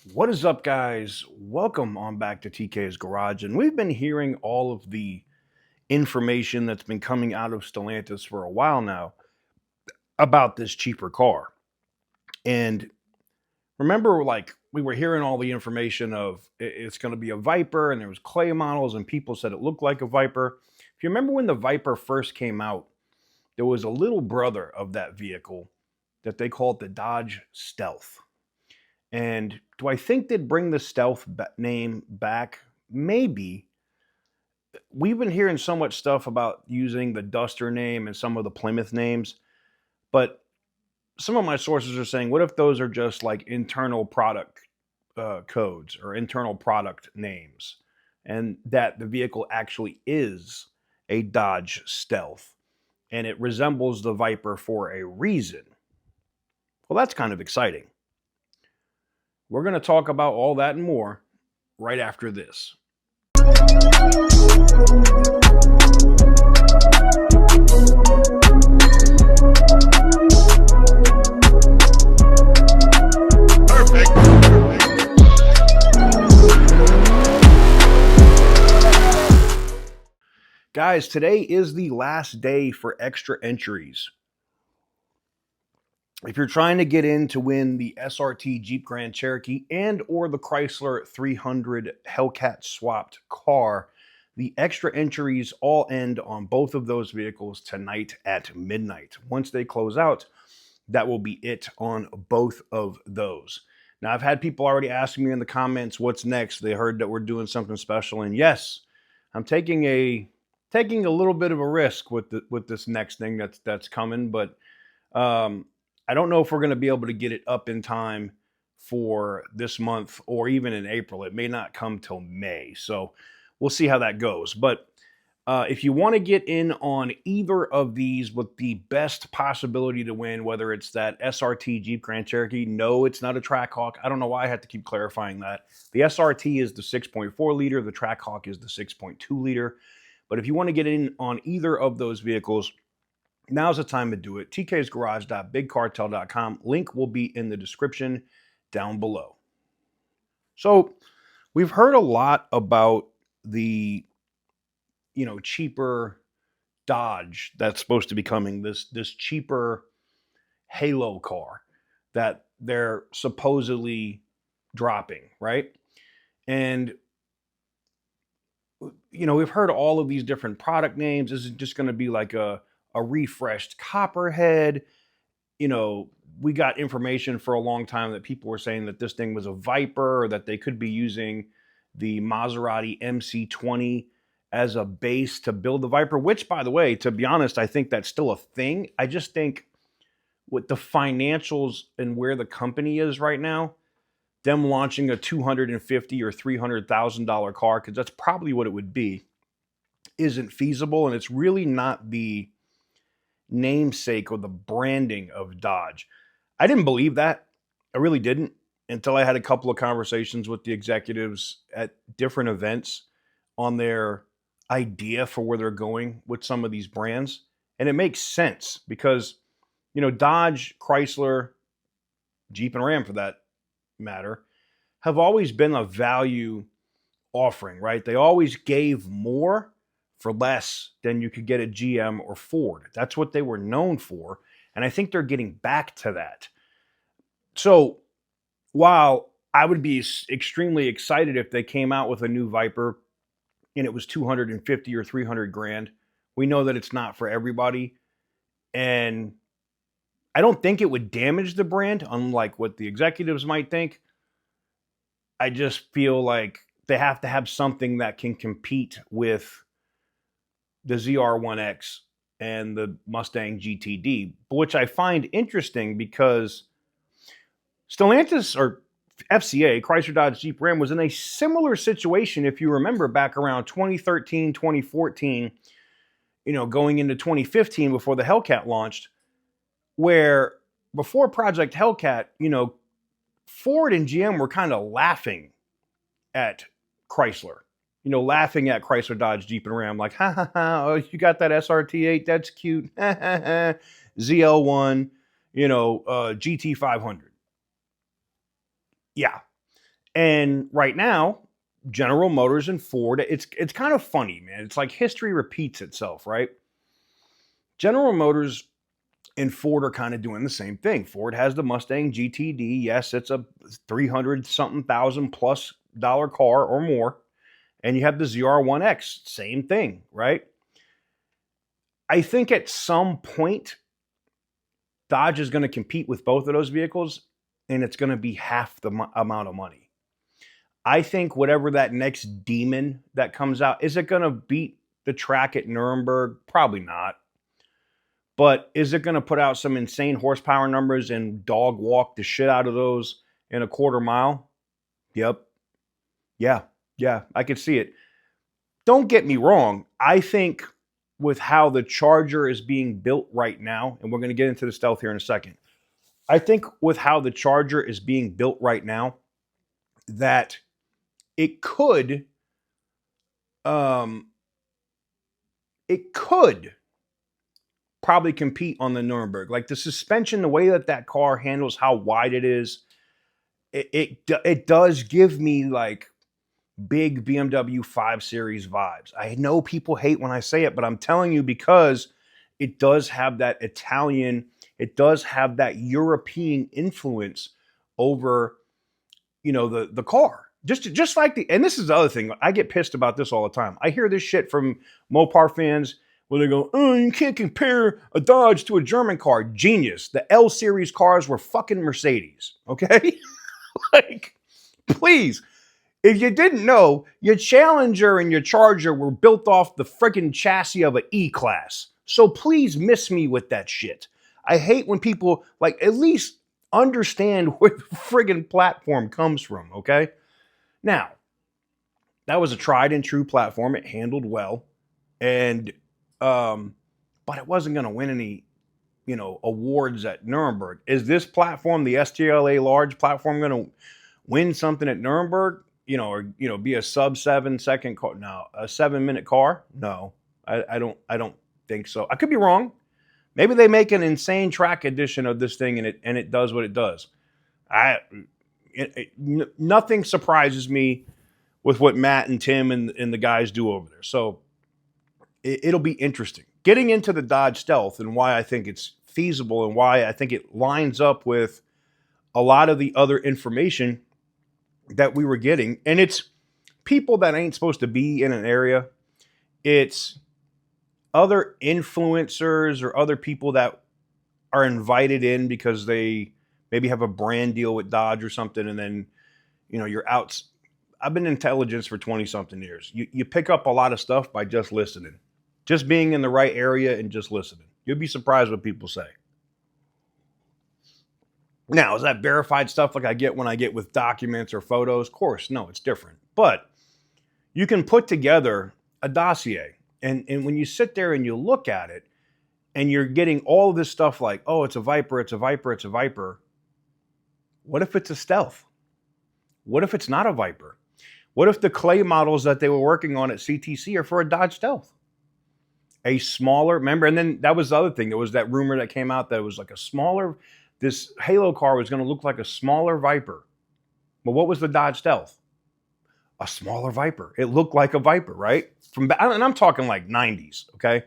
What is up, guys? Welcome on back to TK's Garage. And we've been hearing all of the information that's been coming out of Stellantis for a while now about this cheaper car. And remember, like, we were hearing all the information of it's going to be a Viper, and there was clay models, and people said it looked like a Viper. If you remember when the Viper first came out, there was a little brother of that vehicle that they called the Dodge Stealth. And do I think they'd bring the Stealth name back? Maybe. We've been hearing so much stuff about using the Duster name and some of the Plymouth names, but some of my sources are saying, what if those are just like internal product codes or internal product names, and that the vehicle actually is a Dodge Stealth and it resembles the Viper for a reason? Well, that's kind of exciting. We're going to talk about all that and more right after this. Perfect. Guys, today is the last day for extra entries. If you're trying to get in to win the SRT Jeep Grand Cherokee and or the Chrysler 300 Hellcat swapped car, the extra entries all end on both of those vehicles tonight at midnight. Once they close out, that will be it on both of those. Now, I've had people already asking me in the comments what's next. They heard that we're doing something special, and yes, I'm taking a little bit of a risk with this next thing that's coming, but I don't know if we're going to be able to get it up in time for this month or even in April. It may not come till May. So we'll see how that goes. But if you want to get in on either of these with the best possibility to win, whether it's that SRT Jeep Grand Cherokee, no, it's not a Trackhawk. I don't know why I have to keep clarifying that. The SRT is the 6.4 liter. The Trackhawk is the 6.2 liter. But if you want to get in on either of those vehicles, now's the time to do it. TK'sgarage.bigcartel.com. Link will be in the description down below. So we've heard a lot about the, cheaper Dodge that's supposed to be coming, this cheaper Halo car that they're supposedly dropping, right? And we've heard all of these different product names. This is just going to be like a refreshed Copperhead. We got information for a long time that people were saying that this thing was a Viper, or that they could be using the Maserati MC20 as a base to build the Viper, which, by the way, to be honest, I think that's still a thing. I just think with the financials and where the company is right now, them launching a $250,000 or $300,000 car, because that's probably what it would be, isn't feasible. And it's really not the namesake or the branding of Dodge. I didn't believe that. I really didn't, until I had a couple of conversations with the executives at different events on their idea for where they're going with some of these brands. And it makes sense because, Dodge, Chrysler, Jeep, and Ram, for that matter, have always been a value offering, right? They always gave more for less than you could get at GM or Ford. That's what they were known for. And I think they're getting back to that. So while I would be extremely excited if they came out with a new Viper and it was 250 or 300 grand, we know that it's not for everybody. And I don't think it would damage the brand, unlike what the executives might think. I just feel like they have to have something that can compete with the ZR1X and the Mustang GTD, which I find interesting because Stellantis, or FCA, Chrysler, Dodge, Jeep, Ram, was in a similar situation, if you remember, back around 2013, 2014, going into 2015 before the Hellcat launched, where before Project Hellcat, Ford and GM were kind of laughing at Chrysler. Laughing at Chrysler, Dodge, Jeep, and Ram, like, ha ha ha, oh, you got that SRT8, that's cute. ZL1, GT500. Yeah. And right now, General Motors and Ford, it's kind of funny, man. It's like history repeats itself, right? General Motors and Ford are kind of doing the same thing. Ford has the Mustang GTD. Yes, it's a 300 something thousand plus dollar car or more. And you have the ZR1X, same thing, right? I think at some point, Dodge is going to compete with both of those vehicles, and it's going to be half the amount of money. I think whatever that next demon that comes out, is it going to beat the track at Nuremberg? Probably not. But is it going to put out some insane horsepower numbers and dog walk the shit out of those in a quarter mile? Yep. Yeah. Yeah. I could see it. Don't get me wrong. I think with how the Charger is being built right now, and we're going to get into the stealth here in a second. I think with how the Charger is being built right now, that it could probably compete on the Nuremberg. Like the suspension, the way that car handles, how wide it is, it does give me like big BMW 5 Series vibes. I know people hate when I say it, but I'm telling you, because it does have that Italian, it does have that European influence over, the car. Just like and this is the other thing. I get pissed about this all the time. I hear this shit from Mopar fans where they go, "Oh, you can't compare a Dodge to a German car." Genius. The L Series cars were fucking Mercedes. Okay, like, please. If you didn't know, your Challenger and your Charger were built off the friggin' chassis of an E-Class. So please miss me with that shit. I hate when people, like, at least understand where the friggin' platform comes from, okay? Now, that was a tried and true platform. It handled well. And, but it wasn't going to win any, awards at Nuremberg. Is this platform, the STLA large platform, going to win something at Nuremberg? Or be a sub 7-second car? No. A 7-minute car? No. I don't think so. I could be wrong. Maybe they make an insane track edition of this thing and it does what it does. Nothing surprises me with what Matt and Tim and the guys do over there. So it'll be interesting. Getting into the Dodge Stealth and why I think it's feasible and why I think it lines up with a lot of the other information that we were getting. And it's people that ain't supposed to be in an area. It's other influencers or other people that are invited in because they maybe have a brand deal with Dodge or something. And then, you're out. I've been in intelligence for 20 something years. You pick up a lot of stuff by just listening, just being in the right area and just listening. You'll be surprised what people say. Now, is that verified stuff like I get when I get with documents or photos? Of course, no, it's different. But you can put together a dossier. And when you sit there and you look at it and you're getting all of this stuff like, oh, it's a Viper, it's a Viper, it's a Viper. What if it's a Stealth? What if it's not a Viper? What if the clay models that they were working on at CTC are for a Dodge Stealth? A smaller, remember? And then that was the other thing. There was that rumor that came out that it was like a smaller, this Halo car was going to look like a smaller Viper. But what was the Dodge Stealth? A smaller Viper. It looked like a Viper, right? And I'm talking like 90s, okay?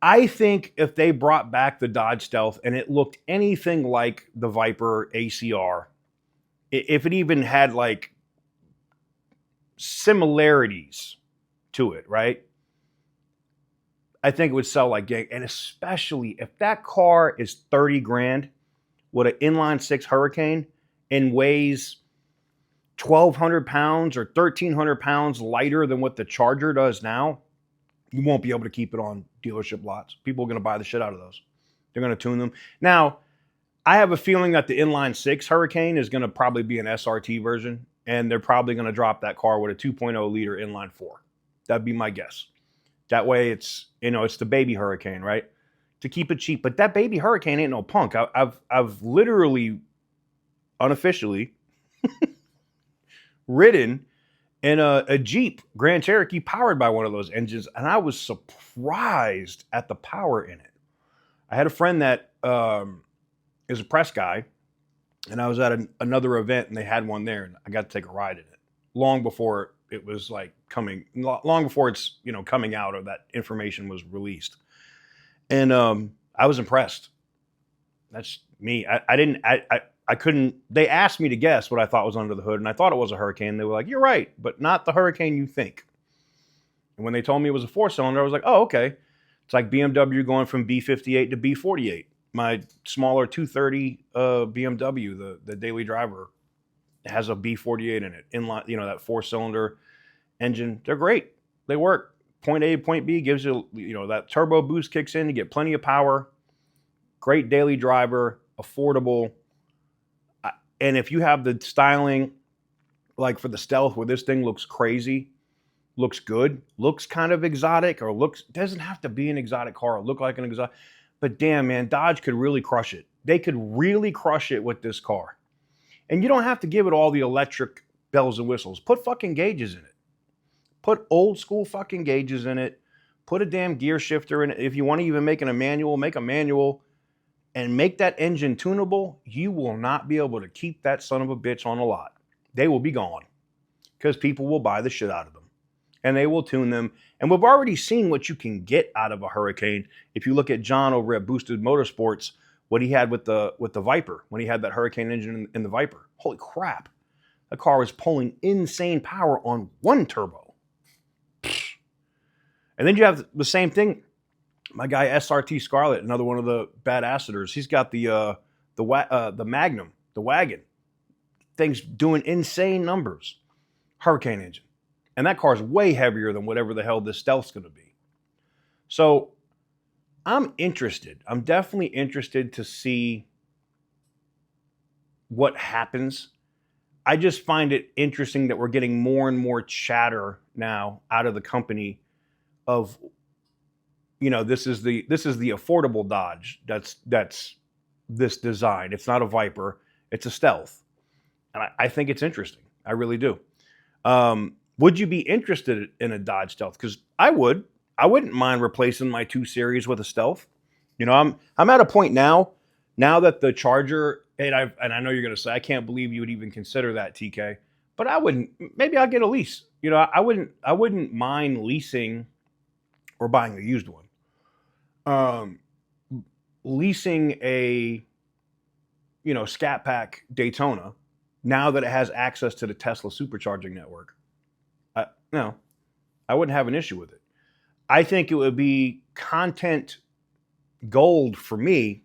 I think if they brought back the Dodge Stealth and it looked anything like the Viper ACR, if it even had like similarities to it, right? I think it would sell like gang. And especially if that car is 30 grand with an inline 6 Hurricane and weighs 1,200 pounds or 1,300 pounds lighter than what the Charger does now, you won't be able to keep it on dealership lots. People are going to buy the shit out of those. They're going to tune them. Now, I have a feeling that the inline 6 Hurricane is going to probably be an SRT version, and they're probably going to drop that car with a 2.0 liter inline 4. That'd be my guess. That way it's, it's the baby Hurricane, right? To keep it cheap. But that baby Hurricane ain't no punk. I've literally, unofficially, ridden in a Jeep Grand Cherokee powered by one of those engines, and I was surprised at the power in it. I had a friend that is a press guy, and I was at another event, and they had one there, and I got to take a ride in it long before it was like long before it's coming out or that information was released. And I was impressed. That's me. I couldn't. They asked me to guess what I thought was under the hood, and I thought it was a Hurricane. They were like, "You're right, but not the Hurricane you think." And when they told me it was a 4-cylinder, I was like, "Oh, okay." It's like BMW going from B58 to B48. My smaller 230 BMW, the daily driver, has a B48 in it. Inline, that 4-cylinder engine. They're great. They work. Point A, point B gives you, that turbo boost kicks in. You get plenty of power. Great daily driver, affordable. And if you have the styling, like for the Stealth, where this thing looks crazy, looks good, looks kind of exotic, or doesn't have to be an exotic car or look like an exotic. But damn, man, Dodge could really crush it. They could really crush it with this car. And you don't have to give it all the electric bells and whistles. Put fucking gauges in it. Put old school fucking gauges in it. Put a damn gear shifter in it. If you want to even make it a manual, make a manual. And make that engine tunable. You will not be able to keep that son of a bitch on the lot. They will be gone. Because people will buy the shit out of them. And they will tune them. And we've already seen what you can get out of a Hurricane. If you look at John over at Boosted Motorsports, what he had with the Viper, when he had that Hurricane engine in the Viper. Holy crap. The car was pulling insane power on one turbo. And then you have the same thing. My guy SRT Scarlett, another one of the badassadors, he's got the Magnum, the wagon. Thing's doing insane numbers. Hurricane engine. And that car's way heavier than whatever the hell this Stealth's going to be. So I'm interested. I'm definitely interested to see what happens. I just find it interesting that we're getting more and more chatter now out of the company of, this is the affordable Dodge that's this design. It's not a Viper. It's a Stealth. And I think it's interesting. I really do. Would you be interested in a Dodge Stealth? Because I would. I wouldn't mind replacing my 2 Series with a Stealth. I'm at a point now that the Charger, and I know you're going to say, I can't believe you would even consider that, TK. But I wouldn't. Maybe I'll get a lease. I wouldn't mind leasing or buying a used one. Leasing a, Scat Pack Daytona, now that it has access to the Tesla supercharging network. No, I wouldn't have an issue with it. I think it would be content gold for me,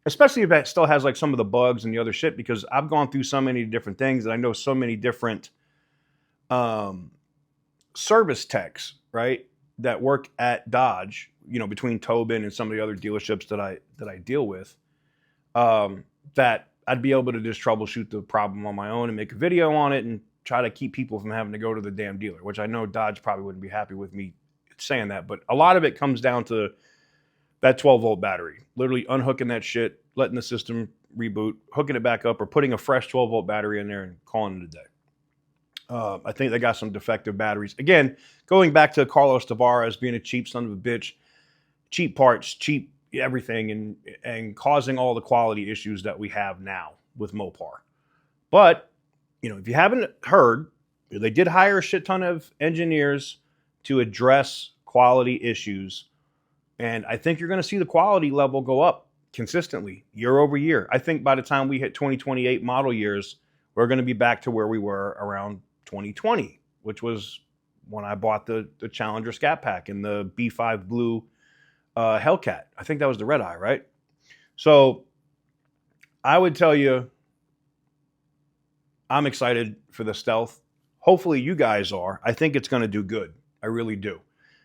especially if that still has like some of the bugs and the other shit, because I've gone through so many different things and I know so many different service techs, right, that work at Dodge, between Tobin and some of the other dealerships that I deal with, that I'd be able to just troubleshoot the problem on my own and make a video on it and try to keep people from having to go to the damn dealer, which I know Dodge probably wouldn't be happy with me saying that. But a lot of it comes down to that 12-volt battery, literally unhooking that shit, letting the system reboot, hooking it back up, or putting a fresh 12-volt battery in there and calling it a day. I think they got some defective batteries. Again, going back to Carlos Tavares being a cheap son of a bitch, cheap parts, cheap everything, and causing all the quality issues that we have now with Mopar. But if you haven't heard, they did hire a shit ton of engineers to address quality issues. And I think you're going to see the quality level go up consistently year over year. I think by the time we hit 2028 model years, we're going to be back to where we were around 2020, which was when I bought the Challenger Scat Pack and the B5 Blue Hellcat. I think that was the red eye, right? So I would tell you, I'm excited for the Stealth. Hopefully you guys are. I think it's going to do good. I really do.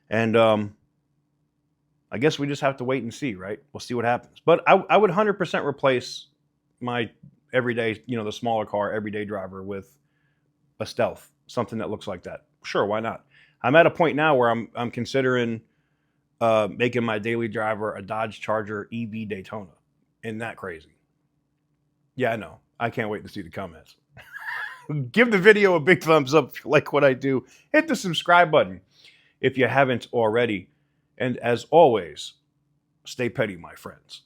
And I guess we just have to wait and see, right? We'll see what happens. But I would 100% replace my everyday, the smaller car, everyday driver with a Stealth, something that looks like that. Sure, why not? I'm at a point now where I'm considering making my daily driver a Dodge Charger EV Daytona. Isn't that crazy? Yeah, I know. I can't wait to see the comments. Give the video a big thumbs up if you like what I do. Hit the subscribe button if you haven't already. And as always, stay petty, my friends.